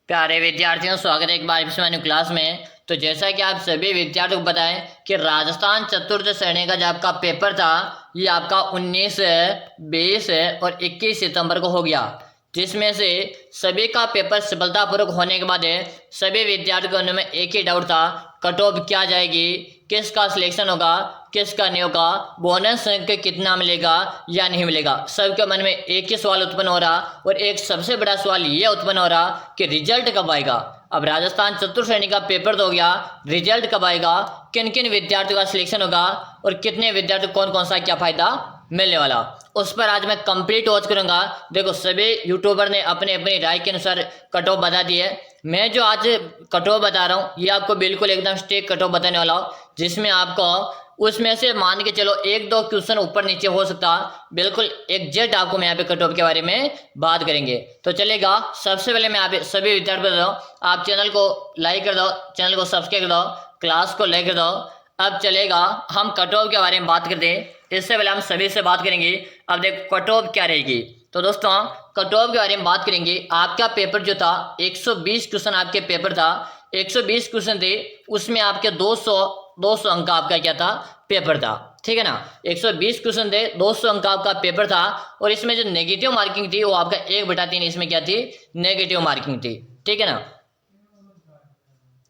प्यारे विद्यार्थियों, स्वागत है एक बार फिर से क्लास में। तो जैसा कि आप सभी विद्यार्थियों को बताएं कि राजस्थान चतुर्थ श्रेणी का जो आपका पेपर था ये आपका 19, 20 और 21 सितंबर को हो गया, जिसमें से सभी का पेपर सफलतापूर्वक होने के बाद सभी विद्यार्थियों में एक ही डाउट था, कट ऑफ क्या जाएगी, किसका सिलेक्शन होगा, किसका नहीं होगा, बोनस अंक कितना मिलेगा या नहीं मिलेगा। सबके मन में एक ही सवाल उत्पन्न हो रहा और एक सबसे बड़ा सवाल ये उत्पन्न हो रहा कि रिजल्ट कब आएगा। अब राजस्थान चतुर्थ श्रेणी का पेपर तो हो गया, रिजल्ट कब आएगा, किन किन विद्यार्थियों का सिलेक्शन होगा और कितने विद्यार्थी कौन कौन सा क्या फायदा मिलने वाला, उस पर आज मैं कंप्लीट वॉच करूंगा। देखो सभी यूट्यूबर ने अपने अपनी राय के अनुसार कट ऑफ बता दी है। मैं जो आज कट ऑफ बता रहा हूँ ये आपको बिल्कुल एकदम स्ट्रेट कट ऑफ बताने वाला हूँ, जिसमें आपको उसमें से मान के चलो एक दो क्वेश्चन ऊपर नीचे हो सकता, बिल्कुल एग्जैक्ट आपको मैं यहाँ पे कट ऑफ के बारे में बात करेंगे तो चलेगा। सबसे पहले मैं आप सभी विद्यार्थी बता दूँ, आप चैनल को लाइक कर दो, चैनल को सब्सक्राइब कर दो, क्लास को लाइक कर दो। अब चलेगा हम कट ऑफ के बारे में बात करते हैं। इससे पहले हम सभी से बात करेंगे। अब देखो कट ऑफ क्या रहेगी, तो दोस्तों कट ऑफ के बारे में बात करेंगे। आपका पेपर जो था 120 क्वेश्चन आपके पेपर था, 120 क्वेश्चन थे, उसमें आपके 200 अंक आपका क्या था, पेपर था, ठीक है ना। 120 क्वेश्चन थे, 200 अंक आपका पेपर था और इसमें जो नेगेटिव मार्किंग थी वो आपका 1/3 इसमें क्या थी, नेगेटिव मार्किंग थी, ठीक है ना।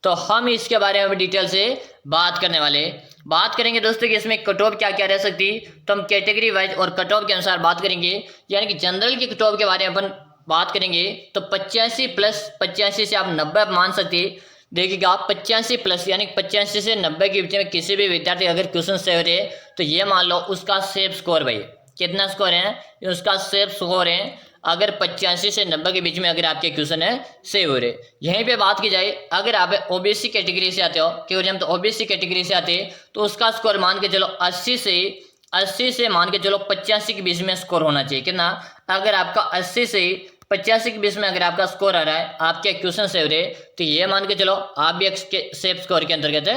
तो हम इसके बारे में डिटेल से बात करने वाले बात करेंगे दोस्तों कि इसमें कट ऑफ क्या क्या रह सकती। तो हम कैटेगरी वाइज और कट ऑफ के अनुसार बात करेंगे, यानी कि जनरल की कट ऑफ के बारे में अपन बात करेंगे। तो 85 प्लस 85 से आप 90 मान सकते। देखिएगा 85 प्लस यानी 85 से 90 के बीच में किसी भी विद्यार्थी अगर क्वेश्चन सही हो रहे तो ये मान लो उसका सेफ स्कोर, भाई कितना स्कोर है, उसका सेफ स्कोर है अगर 85 से 90 के बीच में अगर आपके क्वेश्चन है सेव हो रहे। यहीं पे बात की जाए अगर आप ओबीसी कैटेगरी से आते हो, क्यों हम तो ओबीसी कैटेगरी से आते तो उसका स्कोर मान के चलो 80 से मान के चलो 85 के बीच में स्कोर होना चाहिए। कितना, अगर आपका 80 से 85 के बीच में अगर आपका स्कोर आ रहा है, आपके क्वेश्चन सेव रहे, तो ये मान के चलो आप भी एक सेफ स्कोर के अंतर्गत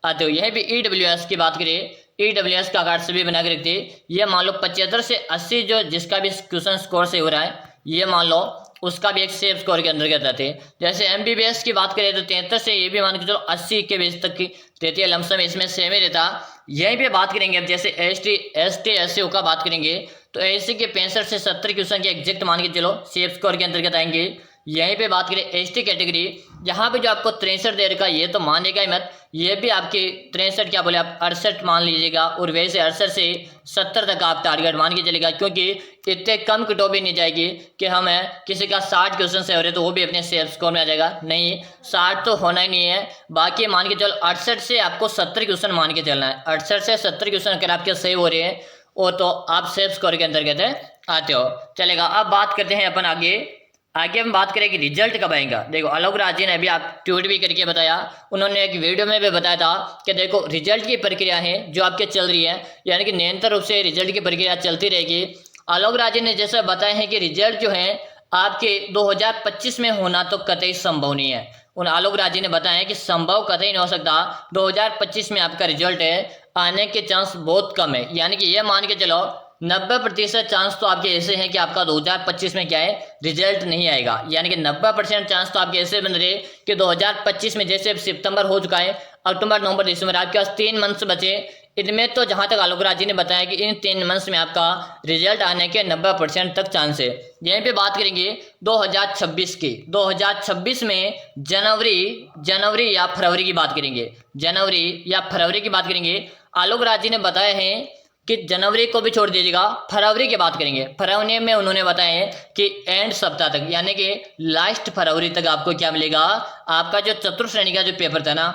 आते हो। यहीं पे ईडब्ल्यूएस की बात करिए, ईडब्ल्यूएस का कार्ड सभी बना के रखते हैं। ये मान लो 75 से 80 जो जिसका भी क्वेश्चन स्कोर से हो रहा है, ये मान लो उसका भी एक सेफ स्कोर के अंतर्गत रहते हैं। जैसे एमबीबीएस की बात करें तो 73 से ये भी मान के चलो 80 के बीच तक की रहती है, लमसम इसमें सेम ही रहता। यहीं पे बात करेंगे अब जैसे एसटी एससी का बात करेंगे तो एससी के 65 से 70 क्वेश्चन के एग्जैक्ट मान के चलो सेफ स्कोर के अंतर्गत आएंगे। यहीं पे बात करें एसटी कैटेगरी, यहाँ पे जो आपको 63 दे रखा ये तो मानेगा ही मत, ये भी आपके 63 क्या बोले आप 68 मान लीजिएगा और वैसे 68 से 70 तक आप टारगेट मान के चलेगा, क्योंकि इतने कम कट ऑफ भी नहीं जाएगी कि हम किसी का 60 क्वेश्चन से हो रहे तो वो भी अपने सेफ स्कोर में आ जाएगा। नहीं, 60 तो होना ही नहीं है, बाकी मान के चलो 68 से आपको 70 क्वेश्चन मान के चलना है। 68 से 70 क्वेश्चन अगर आपके सही हो रहे हैं वो तो आप सेफ स्कोर के अंतर्गत आते हो, चलेगा। अब बात करते हैं अपन आगे हम बात करें कि रिजल्ट कब आएगा। देखो आलोक राज जी ने अभी आप ट्वीट भी करके बताया, उन्होंने एक वीडियो में भी बताया था कि देखो रिजल्ट की प्रक्रिया है जो आपके चल रही है, यानी कि निरंतर रूप से रिजल्ट की प्रक्रिया चलती रहेगी। आलोक राज जी ने जैसा बताया है कि रिजल्ट जो है आपके 2025 में होना तो कतई संभव नहीं है। उन आलोक राज जी ने बताया है कि संभव कतई नहीं हो सकता, 2025 में आपका रिजल्ट आने के चांस बहुत कम है। यानी कि ये मान के चलो 90% चांस तो आपके ऐसे हैं कि आपका 2025 में क्या है, रिजल्ट नहीं आएगा। यानी कि 90% चांस तो आपके ऐसे बन रहे कि 2025 में, जैसे सितंबर हो चुका है, अक्टूबर नवंबर दिसंबर आपके पास 3 मंथ्स बचे, इनमें तो जहां तक आलोक राज जी ने बताया कि इन 3 मंथ्स में आपका रिजल्ट आने के 90% तक चांस है। यहीं पे बात करेंगे 2026 की, 2026 में जनवरी या फरवरी की बात करेंगे, जनवरी या फरवरी की बात करेंगे। आलोक राज जी ने बताया है कि जनवरी को भी छोड़ दीजिएगा, फरवरी की बात करेंगे। फरवरी में उन्होंने बताया है कि एंड सप्ताह तक, यानी कि लास्ट फरवरी तक आपको क्या मिलेगा, आपका जो चतुर्थ श्रेणी का जो पेपर था ना,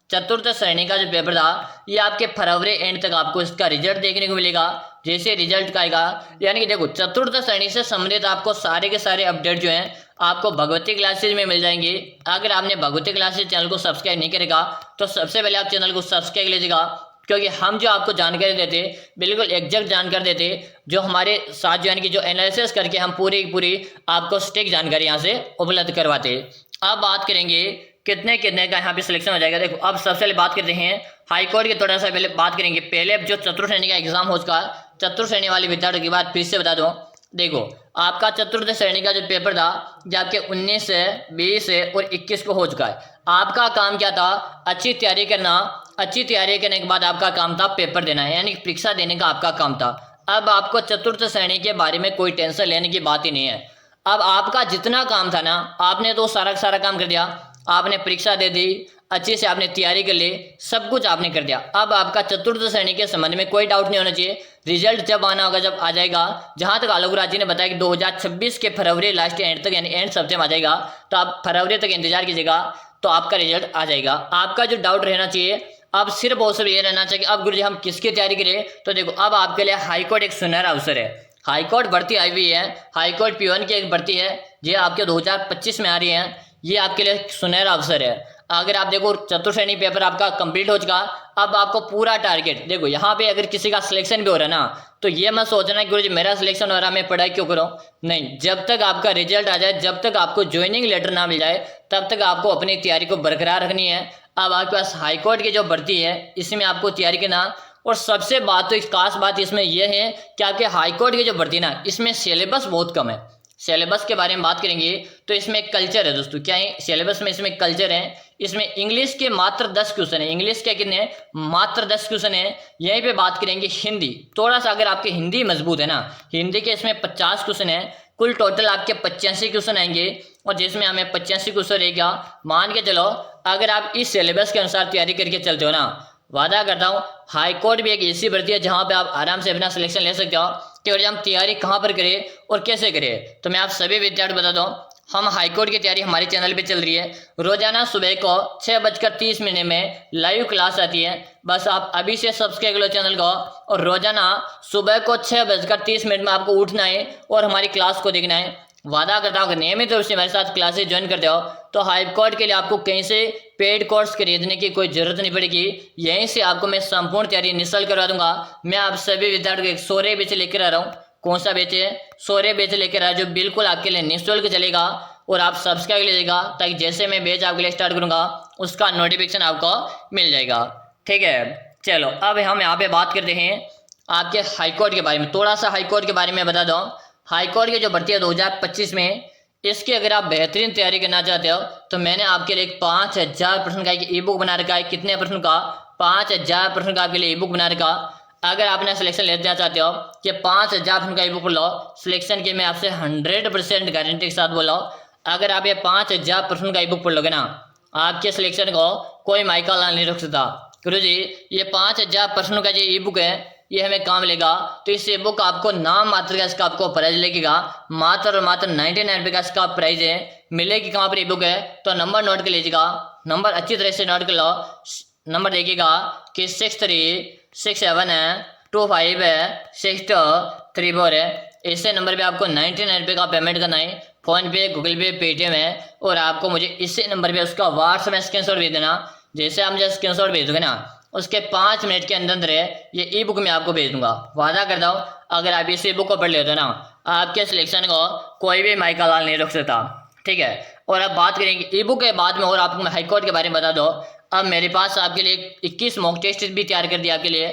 चतुर्थ श्रेणी का जो पेपर था ये आपके फरवरी एंड तक आपको इसका रिजल्ट देखने को मिलेगा। जैसे रिजल्ट का आएगा, यानी कि देखो चतुर्थ श्रेणी से संबंधित आपको सारे के सारे अपडेट जो हैं आपको भगवती क्लासेज में मिल जाएंगे। अगर आपने भगवती क्लासेज चैनल को सब्सक्राइब नहीं करेगा तो सबसे पहले आप चैनल को सब्सक्राइब लीजिएगा, क्योंकि हम जो आपको जानकारी देते बिल्कुल एग्जैक्ट जानकारी देते, जो हमारे साथ जो यानी कि जो एनालिसिस करके हम पूरी आपको सटीक जानकारी यहाँ से उपलब्ध करवाते। अब बात करेंगे कितने कितने का यहाँ पे सिलेक्शन हो जाएगा। देखो अब सबसे पहले बात करते हैं हाई कोर्ट की, थोड़ा सा पहले बात करेंगे। पहले जो चतुर्थ श्रेणी का एग्जाम हो चुका, चतुर्थ श्रेणी वाले विद्यार्थियों की बात फिर से बता दूं, देखो आपका चतुर्थ श्रेणी का जो पेपर था जो आपके 19 है, 20 है और 21 को हो चुका है। आपका काम क्या था, अच्छी तैयारी करना। अच्छी तैयारी करने के बाद आपका काम था पेपर देना, यानी परीक्षा देने का आपका काम था। अब आपको चतुर्थ श्रेणी के बारे में कोई टेंशन लेने की बात ही नहीं है। अब आपका जितना काम था ना, आपने तो सारा काम कर दिया। आपने परीक्षा दे दी, अच्छे से आपने तैयारी कर ली, सब कुछ आपने कर दिया। अब आपका चतुर्थ श्रेणी के संबंध में कोई डाउट नहीं होना चाहिए। रिजल्ट जब आना होगा, जब आ जाएगा, जहां तक आलोक राज जी ने बताया कि 2026 के फरवरी लास्ट एंड तक, यानी एंड हफ्ते में आ जाएगा, तो आप फरवरी तक इंतजार कीजिएगा, तो आपका रिजल्ट आ जाएगा। आपका जो डाउट रहना चाहिए, अब सिर्फ और सिर्फ ये रहना चाहिए कि अब गुरुजी हम किसकी तैयारी करें। तो देखो अब आपके लिए हाईकोर्ट एक सुनहरा अवसर है। हाईकोर्ट भर्ती आई हुई है, हाईकोर्ट P1 की एक भर्ती है, ये आपके 2025 में आ रही है। ये आपके लिए सुनहरा अवसर है। अगर आप देखो चतुर्थ श्रेणी पेपर आपका कंप्लीट हो चुका, अब आपको पूरा टारगेट देखो। यहाँ पे अगर किसी का सिलेक्शन भी हो रहा है ना, तो ये मत सोचना कि गुरुजी मेरा सिलेक्शन हो रहा है, मैं पढ़ाई क्यों करूँ। नहीं, जब तक आपका रिजल्ट आ जाए, जब तक आपको ज्वाइनिंग लेटर ना मिल जाए, तब तक आपको अपनी तैयारी को बरकरार रखनी है। अब आपके पास हाईकोर्ट की जो भर्ती है, इसमें आपको तैयारी करना। और सबसे बात तो खास बात इसमें यह है कि आपके हाईकोर्ट की जो भर्ती ना, इसमें सिलेबस बहुत कम है। सिलेबस के बारे में बात करेंगे तो इसमें कल्चर है दोस्तों। क्या है सिलेबस में, इसमें कल्चर है। इसमें इंग्लिश के मात्र 10 क्वेश्चन है। इंग्लिश के कितने, मात्र 10 क्वेश्चन है। यहीं पे बात करेंगे हिंदी। थोड़ा सा अगर आपकी हिंदी मजबूत है ना, हिंदी के इसमें 50 क्वेश्चन है। कुल टोटल आपके 85 क्वेश्चन आएंगे, और जिसमें हमें 85 क्वेश्चन रहेगा। मान के चलो अगर आप इस सिलेबस के अनुसार तैयारी करके चलते हो ना, वादा करता हूँ हाईकोर्ट भी एक ऐसी भर्ती है जहाँ पे आप आराम से अपना सिलेक्शन ले सकते हो। कि हम तैयारी कहाँ पर करें और कैसे करें, तो मैं आप सभी विद्यार्थी बता दूँ, हम हाईकोर्ट की तैयारी हमारे चैनल पे चल रही है। रोजाना सुबह को 6:30 में लाइव क्लास आती है। बस आप अभी से सब्सक्राइब करो चैनल को, और रोजाना सुबह को 6:30 में आपको उठना है और हमारी क्लास को देखना है। वादा करता हूँ कि नियमित रूप से हमारे साथ क्लासेस ज्वाइन करते हो, तो हाईकोर्ट के लिए आपको कहीं से पेड कोर्स खरीदने की कोई जरूरत नहीं पड़ेगी। यहीं से आपको मैं संपूर्ण तैयारी निःशुल्क करवा दूंगा। मैं आप सभी विद्यार्थियों को एक सौर्य बैच लेकर आ रहा हूँ। कौन सा बैच है, सौर्य बैच लेकर आ, जो बिल्कुल आपके लिए निःशुल्क चलेगा, और आप सब्सक्राइब लीजिएगा, ताकि जैसे मैं बैच आपके लिए स्टार्ट करूंगा उसका नोटिफिकेशन आपको मिल जाएगा। ठीक है, चलो अब हम यहाँ पे बात करते हैं आपके हाईकोर्ट के बारे में। थोड़ा सा हाईकोर्ट के बारे में बता दूं। हाईकोर्ट की जो भर्ती है 2025 में, इसकी अगर आप बेहतरीन तैयारी करना चाहते हो, तो मैंने आपके लिए 5000 प्रश्न का एक ई बुक बना रखा है। कितने प्रश्न का, 5000 प्रश्न का आपके लिए ई बुक बना रखा। अगर आपने सिलेक्शन लेना चाहते हो कि 5000 प्रश्न का ई बुक लो, सिलेक्शन की मैं आपसे 100% गारंटी के साथ बोल रहा हूँ। अगर आप ये 5000 प्रश्न का ई बुक पढ़ लोगे ना, आपके सिलेक्शन को कोई माइका लाल नहीं रख सकता। गुरुजी ये 5000 प्रश्नों का जो ई बुक है, ये हमें काम लेगा, तो इस ई बुक आपको नाम मात्र का इसका आपको प्राइस लगेगा। मात्र और मात्र 99 रुपये का इसका प्राइस है। मिलेगी कहाँ पर ई बुक है, तो नंबर नोट कर लीजिएगा। नंबर अच्छी तरह से नोट कर लो। नंबर देखिएगा कि 6367 है, 25 है, 6234 है। इसे नंबर पे आपको 99 रुपये का पेमेंट करना है। फोन पे, गूगल पे, पेटीएम है, और आपको मुझे इसी नंबर पे उसका व्हाट्सएप में स्क्रीनशॉट भेज देना। जैसे आप मुझे स्क्रीनशॉट भेज दोगे ना, उसके 5 मिनट के अंदर ये ई बुक मैं आपको भेज दूंगा। वादा करता हूँ अगर आप इस ई बुक को पढ़ लेते हो ना, आपके सिलेक्शन को कोई भी माइका लाल नहीं रोक सकता। ठीक है, और अब बात करेंगे ई बुक के बाद में, और आपको मैं हाईकोर्ट के बारे में बता दो। अब मेरे पास आपके लिए 21 मॉक टेस्ट भी तैयार कर दिया। आपके लिए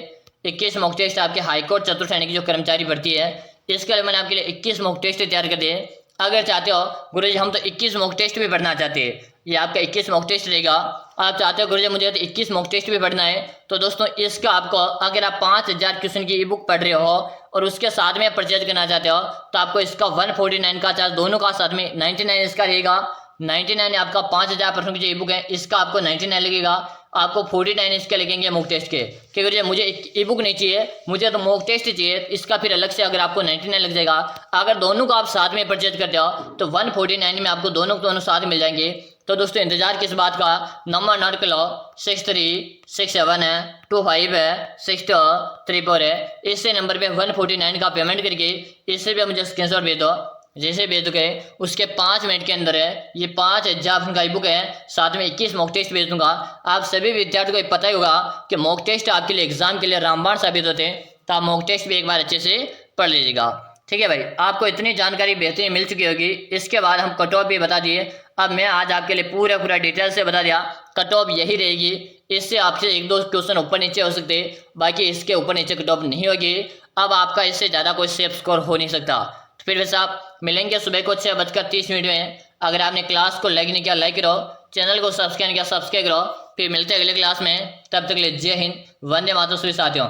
21 मॉक टेस्ट आपके हाईकोर्ट चतुर्थ श्रेणी की जो कर्मचारी भर्ती है, इसके लिए मैंने आपके लिए 21 मॉक टेस्ट तैयार कर दिए। अगर चाहते हो गुरुजी हम तो 21 मॉक टेस्ट भी पढ़ना चाहते हैं, ये आपका 21 मॉक टेस्ट रहेगा। आप चाहते हो गुरुजी मुझे तो 21 मॉक टेस्ट भी पढ़ना है, तो दोस्तों इसका आपको, अगर आप 5000 क्वेश्चन की ई बुक पढ़ रहे हो और उसके साथ में परचेज करना चाहते हो, तो आपको इसका 149 का चार्ज, दोनों का साथ में 99 इसका रहेगा। 99 आपका 5000 प्रश्नों की जो ई बुक है, इसका आपको 99 लगेगा। आपको 49 इसके लगेंगे मॉक टेस्ट के, क्योंकि मुझे ई बुक नहीं चाहिए, मुझे तो मॉक टेस्ट चाहिए। इसका फिर अलग से अगर आपको 99 लग जाएगा। अगर दोनों को आप साथ में परचेज करते हो तो 149 में आपको दोनों साथ मिल जाएंगे। तो दोस्तों इंतजार किस बात का, नंबर नोट कर लो। 6367 है, 25 है, 6234 है। इसी नंबर पे 149 का पेमेंट करके इससे भी मुझे स्क्रीनशॉट भेज दो। जैसे भेज दोगे उसके 5 मिनट के अंदर है ये 5000 का ई बुक है, साथ में 21 मॉक टेस्ट भेज दूंगा। आप सभी विद्यार्थियों को पता ही होगा कि मॉक टेस्ट आपके लिए एग्जाम के लिए रामबाण साबित होते हैं, तो आप मॉक टेस्ट भी एक बार अच्छे से पढ़ लीजिएगा। ठीक है भाई, आपको इतनी जानकारी बेहतरीन मिल चुकी होगी। इसके बाद हम कट ऑफ भी बता दिए। अब मैं आज आपके लिए पूरा डिटेल से बता दिया, कट ऑफ यही रहेगी। इससे आपसे 1-2 क्वेश्चन ऊपर नीचे हो सकते, बाकी इसके ऊपर नीचे कट ऑफ नहीं होगी। अब आपका इससे ज़्यादा कोई सेफ स्कोर हो नहीं सकता। तो फिर वैसे आप मिलेंगे सुबह को 6:30 में। अगर आपने क्लास को लाइक नहीं किया लाइक करो, चैनल को सब्सक्राइब नहीं किया सब्सक्राइब करो। फिर मिलते हैं अगले क्लास में, तब तक के लिए जय हिंद, वंदे मातरम सभी साथियों।